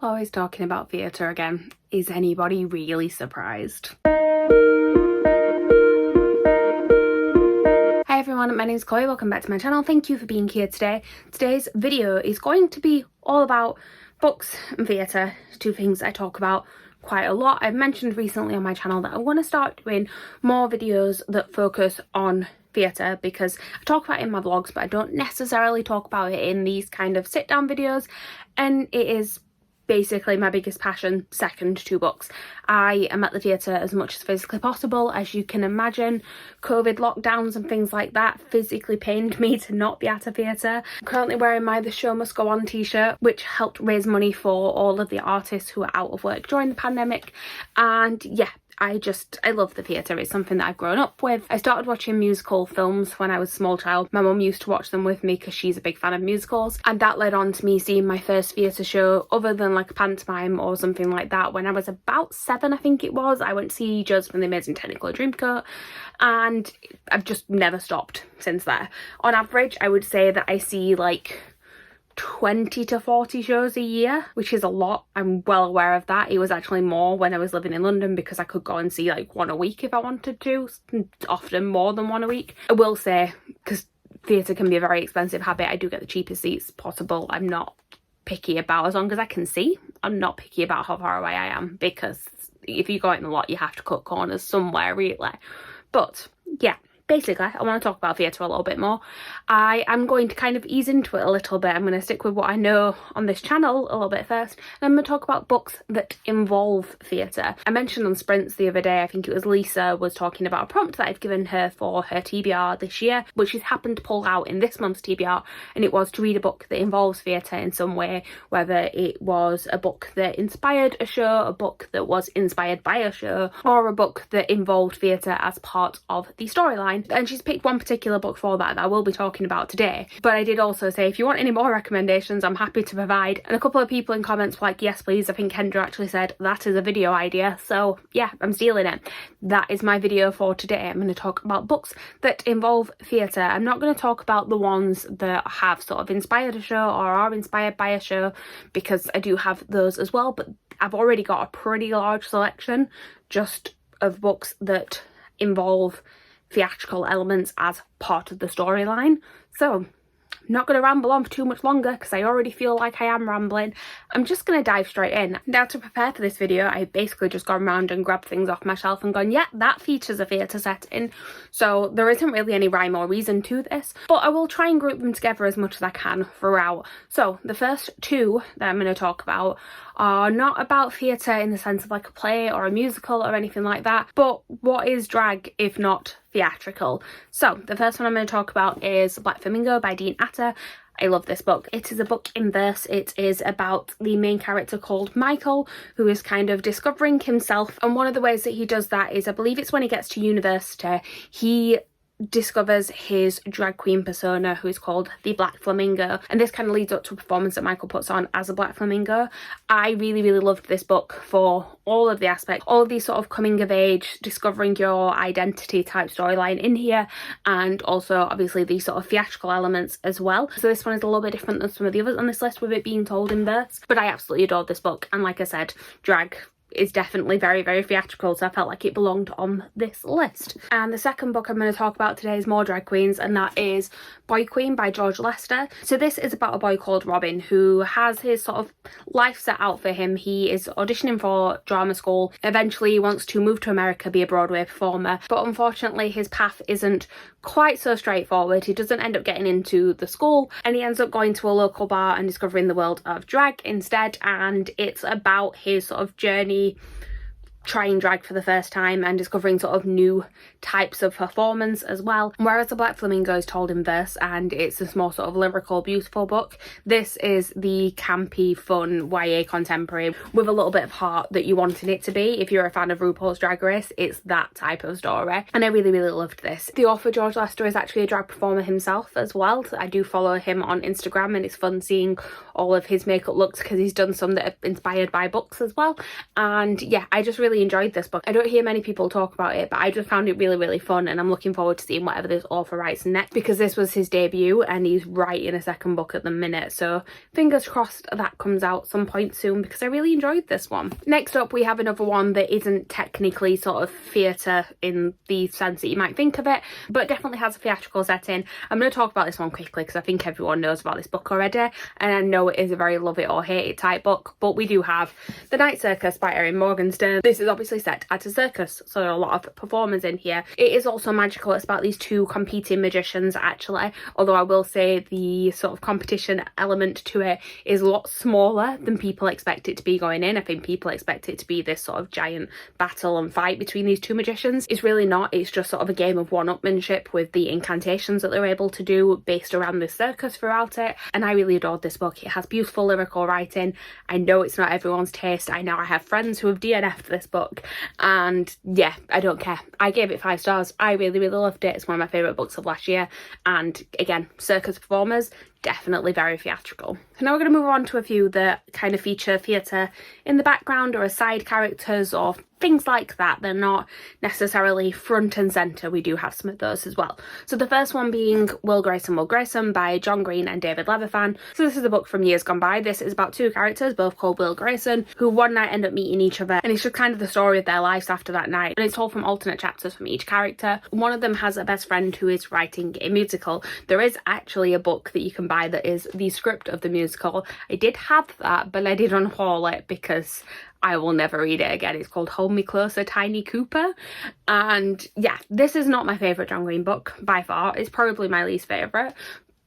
Always talking about theatre again. Is anybody really surprised? Hi everyone, my name is Chloe, welcome back to my channel. Thank you for being here today. Today's video is going to be all about books and theatre, two things I talk about quite a lot. I've mentioned recently on my channel that I want to start doing more videos that focus on theatre because I talk about it in my vlogs, but I don't necessarily talk about it in these kind of sit down videos, and it is basically my biggest passion, second to books. I am at the theatre as much as physically possible. As you can imagine, COVID lockdowns and things like that physically pained me to not be at a theatre. I'm currently wearing my The Show Must Go On t-shirt, which helped raise money for all of the artists who are out of work during the pandemic. And yeah, I love the theatre. It's something that I've grown up with. I started watching musical films when I was a small child. My mum used to watch them with me because she's a big fan of musicals, and that led on to me seeing my first theatre show other than like a pantomime or something like that when I was about 7, I think it was. I went to see Josie from the Amazing Technicolor Dreamcoat, and I've just never stopped since there. On average, I would say that I see like 20 to 40 shows a year, which is a lot. I'm well aware of that. It was actually more when I was living in London because I could go and see like one a week if I wanted to, often more than one a week. I will say, because theatre can be a very expensive habit, I do get the cheapest seats possible. I'm not picky about, as long as I can see, I'm not picky about how far away I am, because if you go out in a lot you have to cut corners somewhere really. But yeah, basically, I want to talk about theatre a little bit more. I am going to kind of ease into it a little bit. I'm going to stick with what I know on this channel a little bit first, and I'm going to talk about books that involve theatre. I mentioned on Sprints the other day, I think it was Lisa was talking about a prompt that I've given her for her TBR this year, which she's happened to pull out in this month's TBR, and it was to read a book that involves theatre in some way, whether it was a book that inspired a show, a book that was inspired by a show, or a book that involved theatre as part of the storyline. And she's picked one particular book for that I will be talking about today. But I did also say if you want any more recommendations, I'm happy to provide. And a couple of people in comments were like, yes please. I think Kendra actually said that is a video idea, so yeah, I'm stealing it. That is my video for today. I'm going to talk about books that involve theatre. I'm not going to talk about the ones that have sort of inspired a show or are inspired by a show, because I do have those as well, but I've already got a pretty large selection just of books that involve theatrical elements as part of the storyline. So I'm not going to ramble on for too much longer because I already feel like I am rambling. I'm just going to dive straight in. Now, to prepare for this video, I basically just gone around and grabbed things off my shelf and gone, yeah, that features a theatre setting. So there isn't really any rhyme or reason to this, but I will try and group them together as much as I can throughout. So the first two that I'm going to talk about are not about theatre in the sense of like a play or a musical or anything like that, but what is drag if not theatrical? So the first one I'm going to talk about is Black Flamingo by Dean Atta. I love this book. It is a book in verse. It is about the main character called Michael, who is kind of discovering himself, and one of the ways that he does that is, I believe it's when he gets to university, he discovers his drag queen persona, who is called the Black Flamingo, and this kind of leads up to a performance that Michael puts on as a Black Flamingo. I really loved this book for all of the aspects, all of these sort of coming of age, discovering your identity type storyline in here, and also obviously these sort of theatrical elements as well. So this one is a little bit different than some of the others on this list with it being told in verse, but I absolutely adored this book, and like I said, drag is definitely very theatrical, so I felt like it belonged on this list. And the second book I'm going to talk about today is more drag queens, and that is Boy Queen by George Lester. So this is about a boy called Robin who has his sort of life set out for him. He is auditioning for drama school. Eventually he wants to move to America, be a Broadway performer, but unfortunately his path isn't quite so straightforward. He doesn't end up getting into the school, and he ends up going to a local bar and discovering the world of drag instead, and it's about his sort of journey trying drag for the first time and discovering sort of new types of performance as well. Whereas The Black Flamingo is told in verse and it's a more sort of lyrical, beautiful book, this is the campy, fun YA contemporary with a little bit of heart that you wanted it to be. If you're a fan of RuPaul's Drag Race, it's that type of story, and I really loved this. The author George Lester is actually a drag performer himself as well. I do follow him on Instagram, and it's fun seeing all of his makeup looks because he's done some that are inspired by books as well. And yeah, I just really really enjoyed this book. I don't hear many people talk about it, but I just found it really, really fun, and I'm looking forward to seeing whatever this author writes next, because this was his debut and he's writing a second book at the minute, so fingers crossed that comes out some point soon, because I really enjoyed this one. Next up, we have another one that isn't technically sort of theatre in the sense that you might think of it, but definitely has a theatrical setting. I'm going to talk about this one quickly because I think everyone knows about this book already, and I know it is a very love it or hate it type book, but we do have The Night Circus by Erin Morgenstern. This is obviously set at a circus, so there are a lot of performers in here. It is also magical. It's about these two competing magicians actually, although I will say the sort of competition element to it is a lot smaller than people expect it to be going in. I think people expect it to be this sort of giant battle and fight between these two magicians. It's really not. It's just sort of a game of one-upmanship with the incantations that they're able to do based around the circus throughout it, and I really adored this book. It has beautiful lyrical writing. I know it's not everyone's taste. I know I have friends who have DNF'd this book, and yeah, I don't care. I gave it 5 stars. I really, really loved it. It's one of my favourite books of last year, and again, circus performers, definitely very theatrical. So now we're going to move on to a few that kind of feature theatre in the background or as side characters or things like that. They're not necessarily front and centre. We do have some of those as well. So the first one being Will Grayson by John Green and David Levithan. So this is a book from years gone by. This is about 2 characters, both called Will Grayson, who one night end up meeting each other, and it's just kind of the story of their lives after that night, and it's told from alternate chapters from each character. One of them has a best friend who is writing a musical. There is actually a book that you can buy that is the script of the musical. I did have that, but I did unhaul it because I will never read it again. It's called Hold Me Closer, Tiny Cooper. And yeah, this is not my favourite John Green book by far. It's probably my least favourite,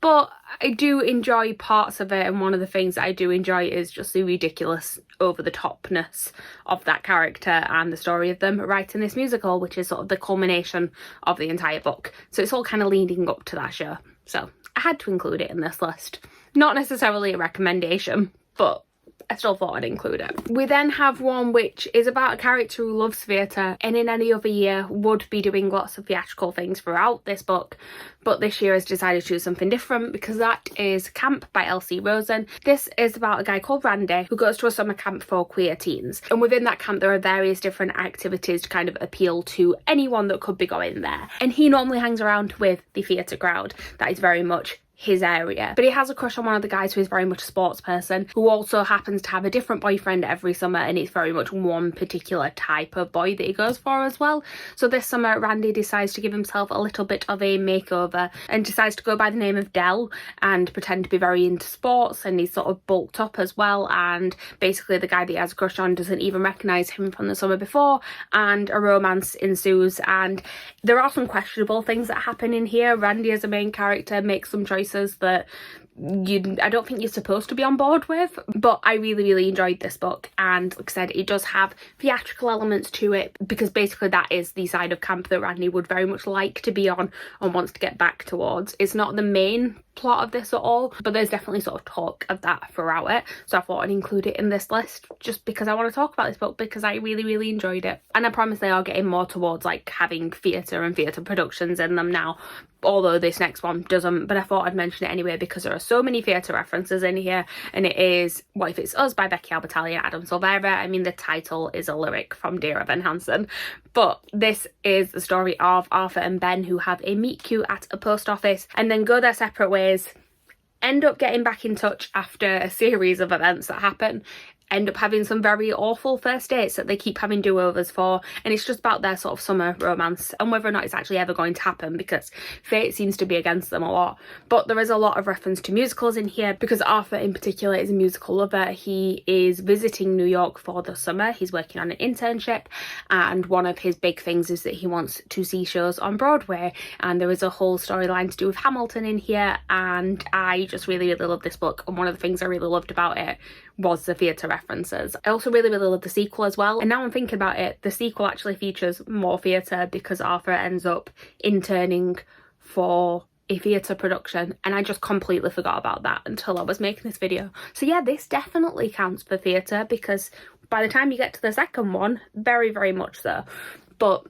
but I do enjoy parts of it, and one of the things that I do enjoy is just the ridiculous over-the-topness of that character and the story of them writing this musical, which is sort of the culmination of the entire book. So it's all kind of leading up to that show. So I had to include it in this list. Not necessarily a recommendation, but I still thought I'd include it. We then have one which is about a character who loves theatre and in any other year would be doing lots of theatrical things throughout this book, but this year has decided to do something different, because that is Camp by L.C. Rosen. This is about a guy called Randy who goes to a summer camp for queer teens, and within that camp there are various different activities to kind of appeal to anyone that could be going there, and he normally hangs around with the theatre crowd. That is very much his area, but he has a crush on one of the guys who is very much a sports person, who also happens to have a different boyfriend every summer, and it's very much one particular type of boy that he goes for as well. So this summer Randy decides to give himself a little bit of a makeover and decides to go by the name of Dell and pretend to be very into sports, and he's sort of bulked up as well, and basically the guy that he has a crush on doesn't even recognise him from the summer before, and a romance ensues. And there are some questionable things that happen in here. Randy as a main character makes some choices that I don't think you're supposed to be on board with, but I really, really enjoyed this book, and like I said, it does have theatrical elements to it, because basically that is the side of camp that Randy would very much like to be on and wants to get back towards. It's not the main plot of this at all, but there's definitely sort of talk of that throughout it, so I thought I'd include it in this list just because I want to talk about this book, because I really, really enjoyed it. And I promise they are getting more towards like having theatre and theatre productions in them now, although this next one doesn't, but I thought I'd mention it anyway because there are so many theatre references in here, and it is What If It's Us by Becky Albertalli and Adam Silvera. I mean, the title is a lyric from Dear Evan Hansen, but this is the story of Arthur and Ben, who have a meet cute at a post office and then go their separate ways, end up getting back in touch after a series of events that happen, end up having some very awful first dates that they keep having do-overs for, and it's just about their sort of summer romance and whether or not it's actually ever going to happen, because fate seems to be against them a lot. But there is a lot of reference to musicals in here, because Arthur in particular is a musical lover. He is visiting New York for the summer. He's working on an internship, and one of his big things is that he wants to see shows on Broadway, and there is a whole storyline to do with Hamilton in here, and I just really, really love this book. And one of the things I really loved about it was the theatre references. I also really, really love the sequel as well, and now I'm thinking about it, the sequel actually features more theatre, because Arthur ends up interning for a theatre production, and I just completely forgot about that until I was making this video. So yeah, this definitely counts for theatre, because by the time you get to the second one, very, very much so. But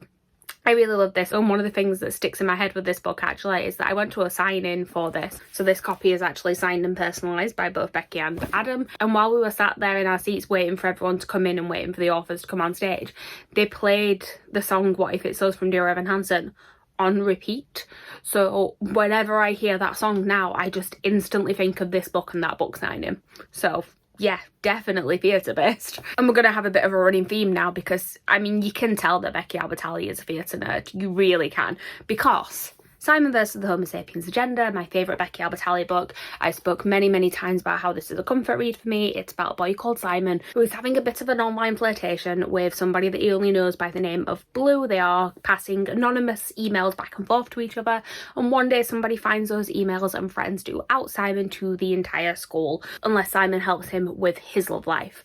I really love this, and one of the things that sticks in my head with this book actually is that I went to a sign-in for this. So this copy is actually signed and personalised by both Becky and Adam, and while we were sat there in our seats waiting for everyone to come in and waiting for the authors to come on stage, they played the song What If It's Us from Dear Evan Hansen on repeat. So whenever I hear that song now, I just instantly think of this book and that book signing. So yeah, definitely theatre based. And we're going to have a bit of a running theme now because, I mean, you can tell that Becky Albertalli is a theatre nerd. You really can. Because Simon vs. the Homo Sapiens Agenda, my favourite Becky Albertalli book. I spoke many times about how this is a comfort read for me. It's about a boy called Simon who is having a bit of an online flirtation with somebody that he only knows by the name of Blue. They are passing anonymous emails back and forth to each other, and one day somebody finds those emails and threatens to out Simon to the entire school unless Simon helps him with his love life.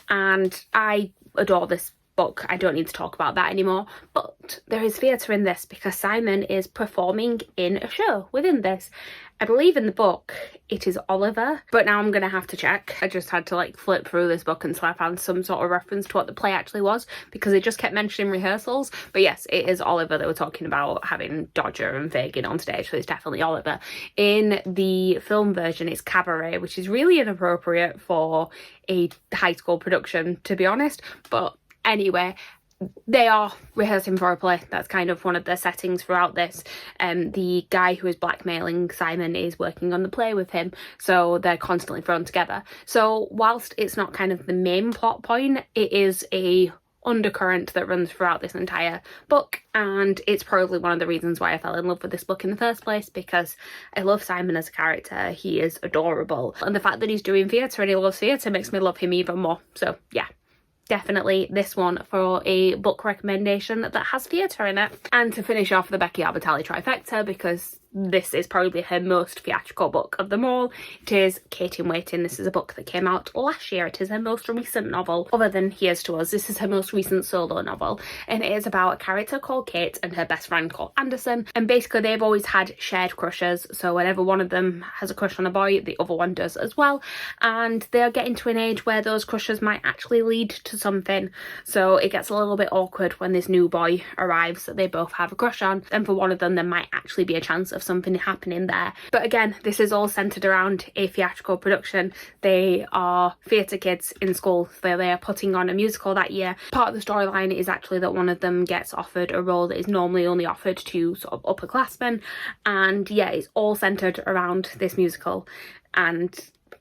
And I adore this book. I don't need to talk about that anymore, but there is theatre in this because Simon is performing in a show within this. I believe in the book it is Oliver, but now I'm gonna have to check. I just had to like flip through this book until I found some sort of reference to what the play actually was, because it just kept mentioning rehearsals. But yes, it is Oliver. They were talking about having Dodger and Fagin on stage, so it's definitely Oliver. In the film version it's Cabaret, which is really inappropriate for a high school production, to be honest, but anyway, they are rehearsing for a play. That's kind of one of the settings throughout this. The guy who is blackmailing Simon is working on the play with him, so they're constantly thrown together. So whilst it's not kind of the main plot point, it is a undercurrent that runs throughout this entire book, and it's probably one of the reasons why I fell in love with this book in the first place, because I love Simon as a character. He is adorable, and the fact that he's doing theatre and he loves theatre makes me love him even more. So yeah, definitely this one for a book recommendation that has theatre in it. And to finish off the Becky Albertalli trifecta, because this is probably her most theatrical book of them all, it is Kate in Waiting. This is a book that came out last year. It is her most recent novel, other than Here's to Us. This is her most recent solo novel, and it is about a character called Kate and her best friend called Anderson, and basically they've always had shared crushes. So whenever one of them has a crush on a boy, the other one does as well, and they're getting to an age where those crushes might actually lead to something. So it gets a little bit awkward when this new boy arrives that they both have a crush on, and for one of them there might actually be a chance of something happening there. But again, this is all centered around a theatrical production. They are theatre kids in school. They are putting on a musical that year. Part of the storyline is actually that one of them gets offered a role that is normally only offered to sort of upperclassmen, and yeah, it's all centered around this musical. And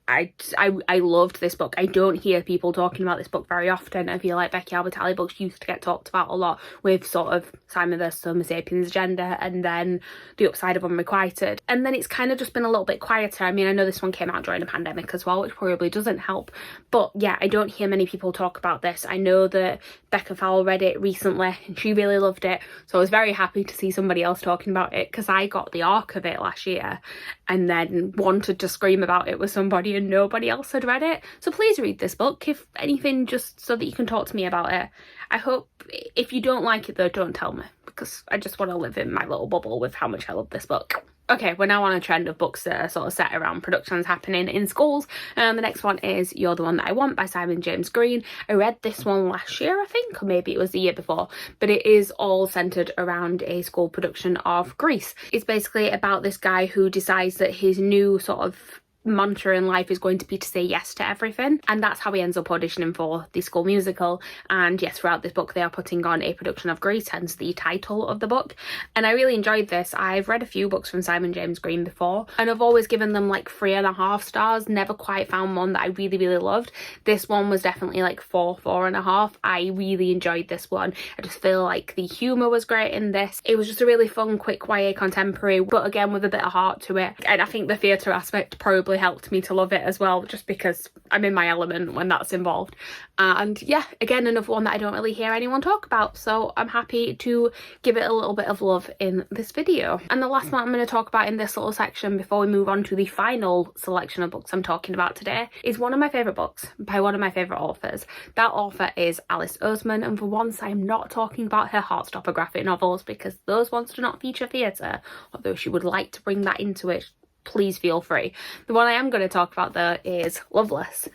I loved this book. I don't hear people talking about this book very often. I feel like Becky Albertalli books used to get talked about a lot, with sort of Simon vs. Homo Sapiens Agenda and then The Upside of Unrequited. And then it's kind of just been a little bit quieter. I mean, I know this one came out during a pandemic as well, which probably doesn't help. But yeah, I don't hear many people talk about this. I know that Becca Fowle read it recently and she really loved it. So I was very happy to see somebody else talking about it, because I got the arc of it last year and then wanted to scream about it with somebody and nobody else had read it. So please read this book, if anything, just so that you can talk to me about it. I hope, if you don't like it though, don't tell me, because I just want to live in my little bubble with how much I love this book. Okay, we're now on a trend of books that are sort of set around productions happening in schools. And the next one is You're the One That I Want by Simon James Green. I read this one last year, I think, or maybe it was the year before, but it is all centered around a school production of Grease. It's basically about this guy who decides that his new sort of mantra in life is going to be to say yes to everything, and that's how he ends up auditioning for the school musical. And yes, throughout this book they are putting on a production of Grease, hence the title of the book. And I really enjoyed this. I've read a few books from Simon James Green before and I've always given them like 3.5 stars, never quite found one that I really loved. This one was definitely like 4.5. I really enjoyed this one. I just feel like the humour was great in this. It was just a really fun, quick YA contemporary, but again with a bit of heart to it. And I think the theatre aspect probably helped me to love it as well, just because I'm in my element when that's involved. And yeah, again, another one that I don't really hear anyone talk about, so I'm happy to give it a little bit of love in this video. And the last one I'm going to talk about in this little section before we move on to the final selection of books I'm talking about today is one of my favourite books by one of my favourite authors. That author is Alice Oseman, and for once I'm not talking about her Heartstopper graphic novels, because those ones do not feature theatre, although she would like to bring that into it. Please feel free. The one I am going to talk about though is Loveless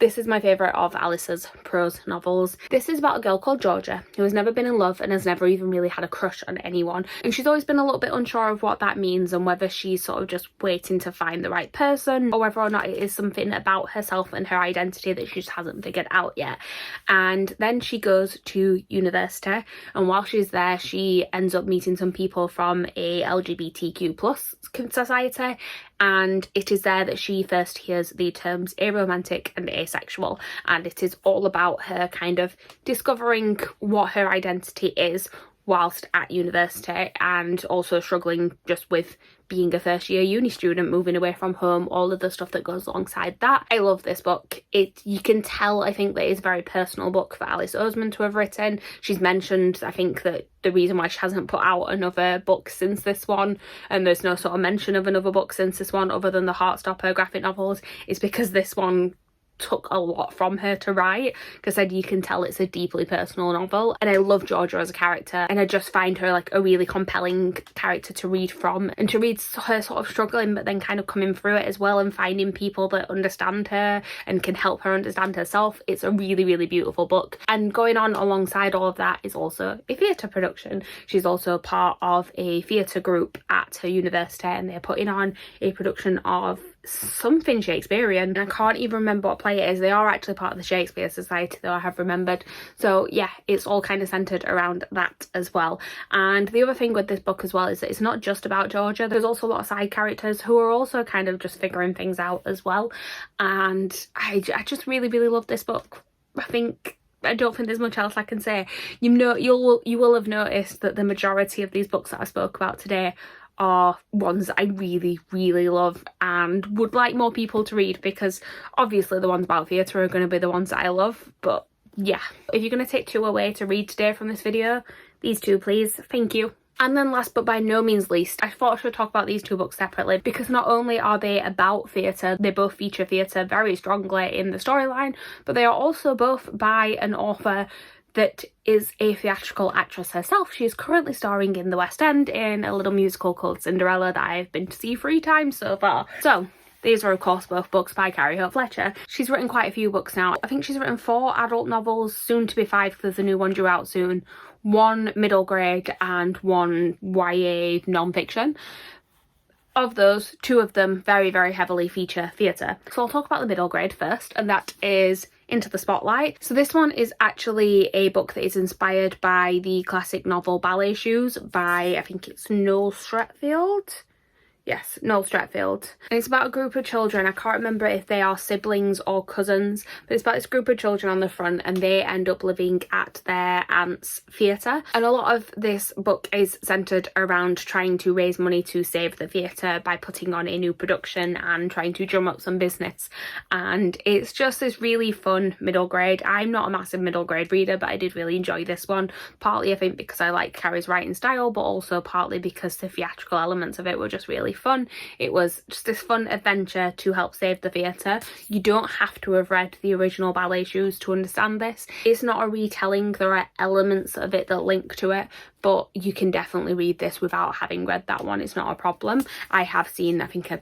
This is my favourite of Alice's prose novels. This is about a girl called Georgia who has never been in love and has never even really had a crush on anyone, and she's always been a little bit unsure of what that means and whether she's sort of just waiting to find the right person or whether or not it is something about herself and her identity that she just hasn't figured out yet. And then she goes to university, and while she's there she ends up meeting some people from a LGBTQ plus society, and it is there that she first hears the terms aromantic and asexual, and it is all about her kind of discovering what her identity is whilst at university, and also struggling just with being a first year uni student, moving away from home, all of the stuff that goes alongside that. I love this book. You can tell, I think, that it's a very personal book for Alice Oseman to have written. She's mentioned, I think, that the reason why she hasn't put out another book since this one, and there's no sort of mention of another book since this one other than the Heartstopper graphic novels, is because this one took a lot from her to write, because you can tell it's a deeply personal novel. And I love Georgia as a character, and I just find her like a really compelling character to read from, and to read her sort of struggling but then kind of coming through it as well, and finding people that understand her and can help her understand herself. It's a really, really beautiful book. And going on alongside all of that is also a theatre production. She's also part of a theatre group at her university, and they're putting on a production of something Shakespearean, and I can't even remember what play it is. They are actually part of the Shakespeare Society, though, I have remembered. So yeah, it's all kind of centred around that as well. And the other thing with this book as well is that it's not just about Georgia. There's also a lot of side characters who are also kind of just figuring things out as well, and I just really, really love this book. I don't think there's much else I can say. You will have noticed that the majority of these books that I spoke about today are ones that I really, really love and would like more people to read, because obviously the ones about theatre are going to be the ones that I love. But yeah, if you're going to take two away to read today from this video, these two please, thank you. And then last but by no means least, I thought I should talk about these two books separately, because not only are they about theatre, they both feature theatre very strongly in the storyline, but they are also both by an author that is a theatrical actress herself. She is currently starring in the West End in a little musical called Cinderella that I've been to see 3 times so far. So these are of course both books by Carrie Hope Fletcher. She's written quite a few books now. I think she's written 4 adult novels, soon to be 5 because there's a new one due out soon, 1 middle grade and 1 YA non-fiction. Of those, 2 of them very, very heavily feature theatre. So I'll talk about the middle grade first, and that is Into the Spotlight. So this one is actually a book that is inspired by the classic novel Ballet Shoes by, I think it's Noel Streatfeild. Yes, Noel Streatfeild. And it's about a group of children. I can't remember if they are siblings or cousins, but it's about this group of children on the front, and they end up living at their aunt's theatre. And a lot of this book is centred around trying to raise money to save the theatre by putting on a new production and trying to drum up some business. And it's just this really fun middle grade. I'm not a massive middle grade reader, but I did really enjoy this one. Partly I think because I like Carrie's writing style, but also partly because the theatrical elements of it were just really fun. It was just this fun adventure to help save the theatre. You don't have to have read the original Ballet Shoes to understand this. It's not a retelling. There are elements of it that link to it, but you can definitely read this without having read that one. It's not a problem. I have seen, I think, a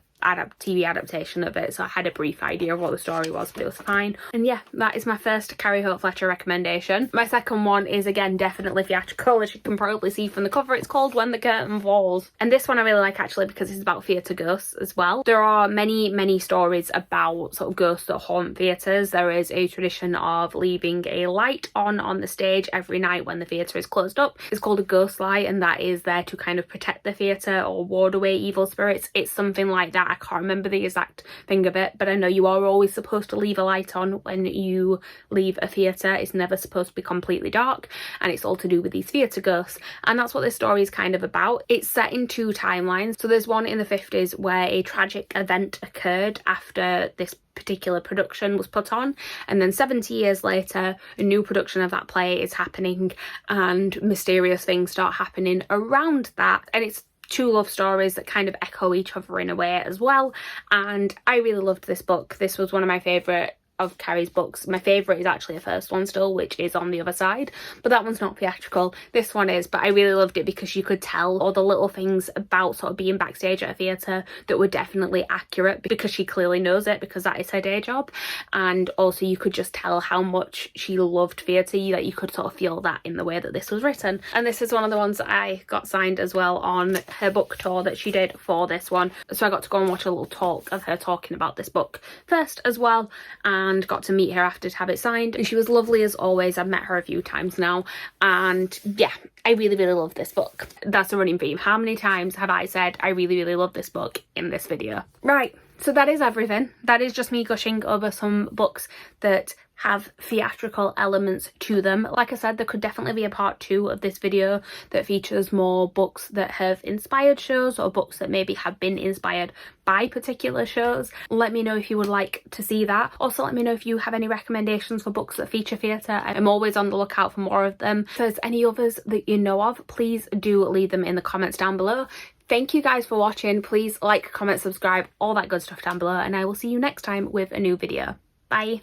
TV adaptation of it, so I had a brief idea of what the story was, but it was fine. And yeah, that is my first Carrie Hope Fletcher recommendation. My second one is again definitely theatrical, as you can probably see from the cover. It's called When the Curtain Falls, and this one I really like actually because it's about theatre ghosts as well. There are many stories about sort of ghosts that haunt theatres. There is a tradition of leaving a light on the stage every night when the theatre is closed up. It's called a ghost light, and that is there to kind of protect the theatre or ward away evil spirits. It's something like that. I can't remember the exact thing of it, but I know you are always supposed to leave a light on when you leave a theatre. It's never supposed to be completely dark, and it's all to do with these theatre ghosts, and that's what this story is kind of about. It's set in 2 timelines. So there's one in the 50s where a tragic event occurred after this particular production was put on, and then 70 years later a new production of that play is happening, and mysterious things start happening around that, and it's 2 love stories that kind of echo each other in a way as well. And I really loved this book. This was one of my favourite of Carrie's books. My favourite is actually the first one still, which is On the Other Side, but that one's not theatrical. This one is, but I really loved it because you could tell all the little things about sort of being backstage at a theatre that were definitely accurate, because she clearly knows it, because that is her day job. And also you could just tell how much she loved theatre, that you could sort of feel that in the way that this was written. And this is one of the ones that I got signed as well on her book tour that she did for this one. So I got to go and watch a little talk of her talking about this book first as well, and got to meet her after to have it signed. And she was lovely as always. I've met her a few times now, and yeah, I really love this book. That's a running theme. How many times have I said I really love this book in this video? Right, so that is everything. That is just me gushing over some books that have theatrical elements to them. Like I said, there could definitely be a part 2 of this video that features more books that have inspired shows, or books that maybe have been inspired by particular shows. Let me know if you would like to see that. Also, let me know if you have any recommendations for books that feature theatre. I'm always on the lookout for more of them. If there's any others that you know of, please do leave them in the comments down below. Thank you guys for watching. Please like, comment, subscribe, all that good stuff down below, and I will see you next time with a new video. Bye.